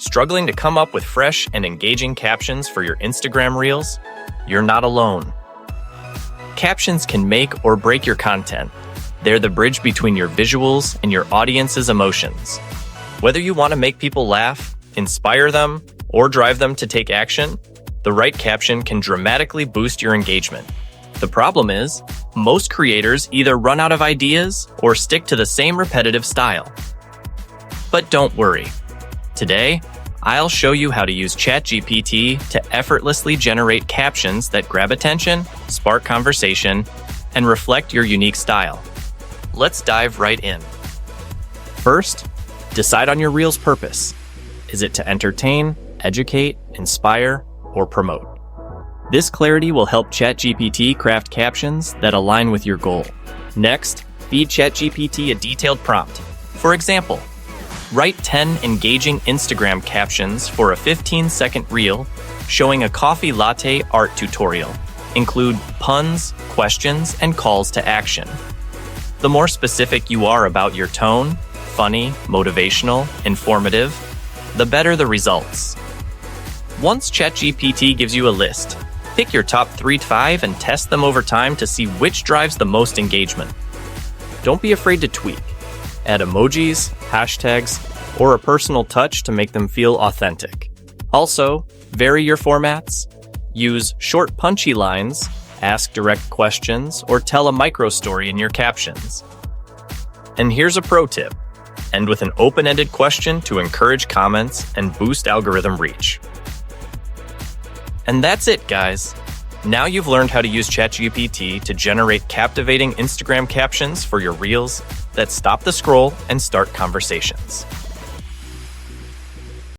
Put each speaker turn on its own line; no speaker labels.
Struggling to come up with fresh and engaging captions for your Instagram Reels? You're not alone. Captions can make or break your content. They're the bridge between your visuals and your audience's emotions. Whether you want to make people laugh, inspire them, or drive them to take action, the right caption can dramatically boost your engagement. The problem is, most creators either run out of ideas or stick to the same repetitive style. But don't worry. Today, I'll show you how to use ChatGPT to effortlessly generate captions that grab attention, spark conversation, and reflect your unique style. Let's dive right in. First, decide on your Reel's purpose. Is it to entertain, educate, inspire, or promote? This clarity will help ChatGPT craft captions that align with your goal. Next, feed ChatGPT a detailed prompt. For example, write 10 engaging Instagram captions for a 15-second reel showing a coffee latte art tutorial. Include puns, questions, and calls to action. The more specific you are about your tone, funny, motivational, informative, the better the results. Once ChatGPT gives you a list, pick your top 3 to 5 and test them over time to see which drives the most engagement. Don't be afraid to tweak. Add emojis, hashtags, or a personal touch to make them feel authentic. Also, vary your formats. Use short, punchy lines, ask direct questions, or tell a micro story in your captions. And here's a pro tip. End with an open-ended question to encourage comments and boost algorithm reach. And that's it, guys. Now you've learned how to use ChatGPT to generate captivating Instagram captions for your Reels that stop the scroll and start conversations.